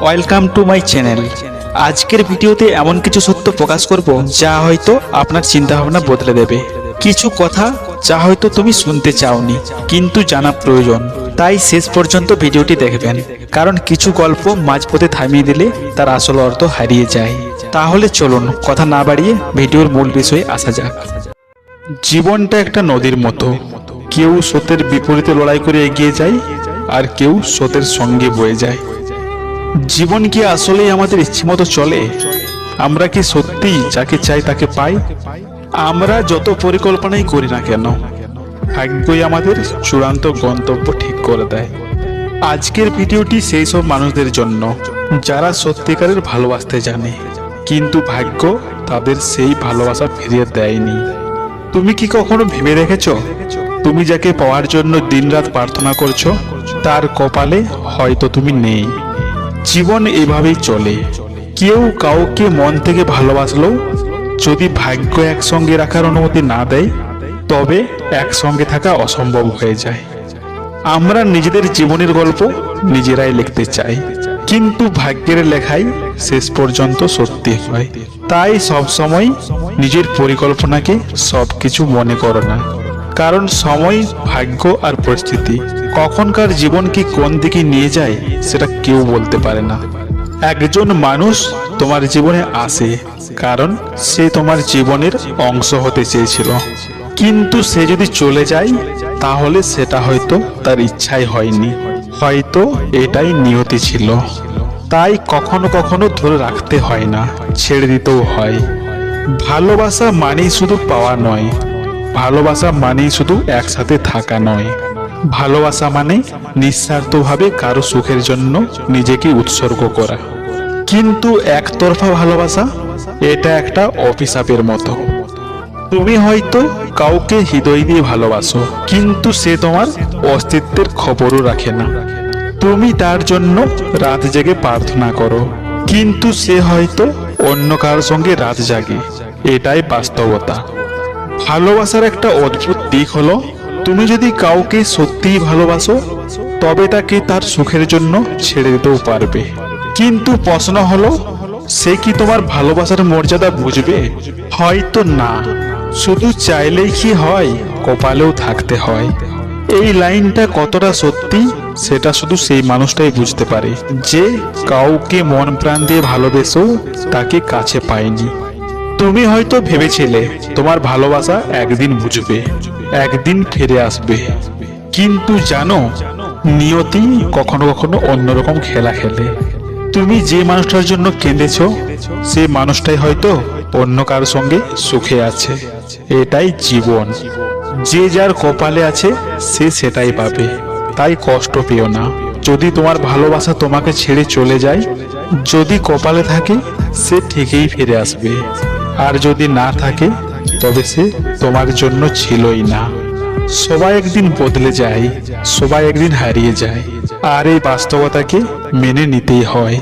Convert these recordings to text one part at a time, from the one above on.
Welcome to my channel. আজকের ভিডিওতে এমন কিছু সত্য প্রকাশ করব যা হয়তো আপনার চিন্তাভাবনা বদলে দেবে। কিছু কথা যা হয়তো তুমি শুনতে চাওনি কিন্তু জানা প্রয়োজন, তাই শেষ পর্যন্ত ভিডিওটি দেখবেন, কারণ কিছু গল্প মাঝপথে থামিয়ে দিলে তার আসল অর্থ হারিয়ে যায়। তাহলে চলুন কথা না বাড়িয়ে ভিডিওর মূল বিষয়ে আসা যাক। জীবনটা একটা নদীর মতো, কেউ স্রোতের বিপরীতে লড়াই করে এগিয়ে যায় আর কেউ স্রোতের সঙ্গে বয়ে যায়। জীবন কি আসলেই আমাদের ইচ্ছে মতো চলে? আমরা কি সত্যিই যাকে চাই তাকে পাই? আমরা যত পরিকল্পনাই করি না কেন, ভাগ্যই আমাদের চূড়ান্ত গন্তব্য ঠিক করে দেয়। আজকের ভিডিওটি সেই সব মানুষদের জন্য যারা সত্যিকারের ভালোবাসতে জানে, কিন্তু ভাগ্য তাদের সেই ভালোবাসা ফিরিয়ে দেয়নি। তুমি কি কখনো ভেবে দেখেছো, তুমি যাকে পাওয়ার জন্য দিনরাত প্রার্থনা করছো, তার কপালে হয়তো তুমি নেই। জীবন এভাবেই চলে, কেউ কাউকে মন থেকে ভালোবাসলেও যদি ভাগ্য একসঙ্গে রাখার অনুমতি না দেয়, তবে একসঙ্গে থাকা অসম্ভব হয়ে যায়। আমরা নিজেদের জীবনের গল্প নিজেরাই লিখতে চাই, কিন্তু ভাগ্যের লেখাই শেষ পর্যন্ত সত্যি হয়। তাই সবসময় নিজের পরিকল্পনাকে সবকিছু মনে করো না, কারণ সময়, ভাগ্য আর পরিস্থিতি কখনকার জীবনকে কোন দিকে নিয়ে যায় সেটা কেউ বলতে পারে না। একজন মানুষ তোমার জীবনে আসে কারণ সে তোমার জীবনের অংশ হতে চেয়েছিল, কিন্তু সে যদি চলে যায় তাহলে সেটা হয়তো তার ইচ্ছাই হয়নি, হয়তো এটাই নিয়তি ছিল। তাই কখনো কখনো ধরে রাখতে হয় না, ছেড়ে দিতেও হয়। ভালোবাসা মানেই শুধু পাওয়া নয়, ভালোবাসা মানেই শুধু একসাথে থাকা নয়। ভালোবাসা মানে নিঃস্বার্থভাবে কারো সুখের জন্য নিজেকে উৎসর্গ করা। কিন্তু একতরফা ভালোবাসা, এটা একটা অভিশাপের মতো। তুমি হয়তো কাউকে হৃদয় দিয়ে ভালোবাসো, কিন্তু সে তোমার অস্তিত্বের খবরও রাখে না। তুমি তার জন্য রাত জেগে প্রার্থনা করো, কিন্তু সে হয়তো অন্য কারোর সঙ্গে রাত জাগে। এটাই বাস্তবতা। ভালোবাসার একটা অদ্ভুত দিক হলো, তুমি যদি কাউকে সত্যিই ভালোবাসো তবে তাকে তার সুখের জন্য ছেড়ে দিতেও পারবে। কিন্তু প্রশ্ন হলো, সে কি তোমার ভালোবাসার মর্যাদা বুঝবে? হয়তো না। শুধু চাইলেই কি হয়, কপালেও থাকতে হয়। এই লাইনটা কতটা সত্যি সেটা শুধু সেই মানুষটাই বুঝতে পারে যে কাউকে মন প্রাণ দিয়ে ভালোবেসেও তাকে কাছে পায়নি। তুমি হয়তো ভেবেছিলে তোমার ভালোবাসা একদিন বুঝবে, একদিন ফিরে আসবে, কিন্তু জানো, নিয়তি কখনো কখনো অন্যরকম খেলা খেলে। তুমি যে মানুষটার জন্য কেঁদেছো, সে মানুষটাই হয়তো অন্য কারোর সঙ্গে সুখে আছে। এটাই জীবন। যে যার কপালে আছে সে সেটাই পাবে, তাই কষ্ট পেও না। যদি তোমার ভালোবাসা তোমাকে ছেড়ে চলে যায়, যদি কপালে থাকে সে ঠিকই ফিরে আসবে, আর যদি না থাকে তবে সে তোমার জন্য ছিলই না। সবাই একদিন বদলে যায়, সবাই একদিন হারিয়ে যায়, আর এই বাস্তবতাকে মেনে নিতেই হয়।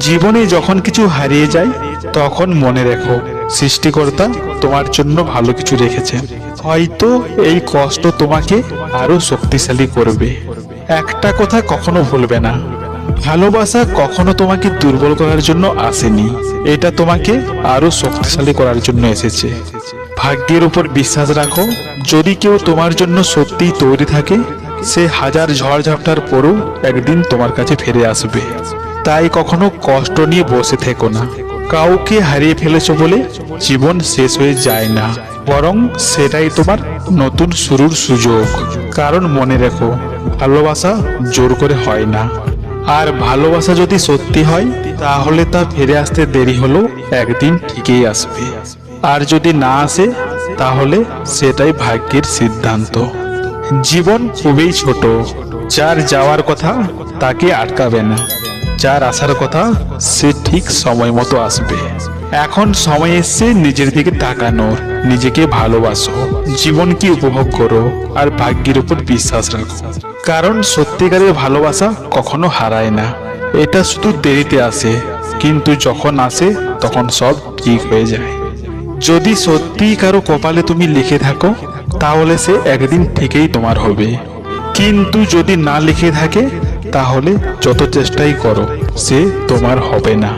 জীবনে যখন কিছু হারিয়ে যায় তখন মনে রেখো, সৃষ্টিকর্তা তোমার জন্য ভালো কিছু রেখেছেন। হয়তো এই কষ্ট তোমাকে আরো শক্তিশালী করবে। একটা কথা কখনো ভুলবে না, ভালোবাসা কখনো তোমাকে দুর্বল করার জন্য আসেনি, এটা তোমাকে আরো শক্তিশালী করার জন্য এসেছে। ভাগ্যের উপর বিশ্বাস রাখো, যদি কেউ তোমার জন্য সত্যিই তৈরি থাকে, সে হাজার ঝড়ঝাপটার পরও একদিন তোমার কাছে ফিরে আসবে। তাই কখনো কষ্ট নিয়ে বসে থেকো না। কাউকে হারিয়ে ফেলেছো বলে জীবন শেষ হয়ে যায় না, বরং সেটাই তোমার নতুন শুরুর সুযোগ। কারণ মনে রেখো, ভালোবাসা জোর করে হয় না, আর ভালোবাসা যদি সত্যি হয় তাহলে তা ফিরে আসতে দেরি হলেও একদিন ঠিকই আসবে। আর যদি না আসে তাহলে সেটাই ভাগ্যের সিদ্ধান্ত। জীবন খুবই ছোট, যার যাওয়ার কথা তাকে আটকাবে না, যার আসার কথা সে ঠিক সময় মতো আসবে। এখন সময় এসছে নিজের দিকে তাকানোর, নিজেকে ভালোবাসো, জীবনকে উপভোগ করো, আর ভাগ্যের উপর বিশ্বাস রাখো। কারণ সত্যিকারের ভালোবাসা কখনো হারায় না, এটা শুধু দেরিতে আসে, কিন্তু যখন আসে তখন সব ঠিক হয়ে যায়। যদি সত্যি কারো কপালে তুমি লিখে থাকো তাহলে সে একদিন থেকেই তোমার হবে, কিন্তু যদি না লিখে থাকে তাহলে যত চেষ্টাই করো সে তোমার হবে না।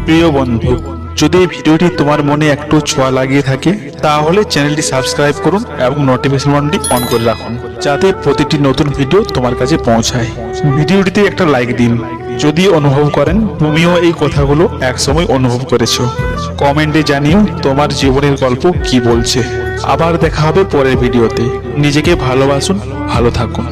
প্রিয় বন্ধু, যদি এই ভিডিওটি তোমার মনে একটু ছোঁয়া লাগিয়ে থাকে তাহলে চ্যানেলটি সাবস্ক্রাইব করুন এবং নোটিফিকেশন বাটনটি অন করে রাখুন, যাতে প্রতিটি নতুন ভিডিও তোমার কাছে পৌঁছায়। ভিডিওটিতে একটা লাইক দিন যদি অনুভব করেন তুমিও এই কথাগুলো একসময় অনুভব করেছো। কমেন্টে জানিও তোমার জীবনের গল্প কি বলছে। আবার দেখা হবে পরের ভিডিওতে। নিজেকে ভালোবাসুন, ভালো থাকুন।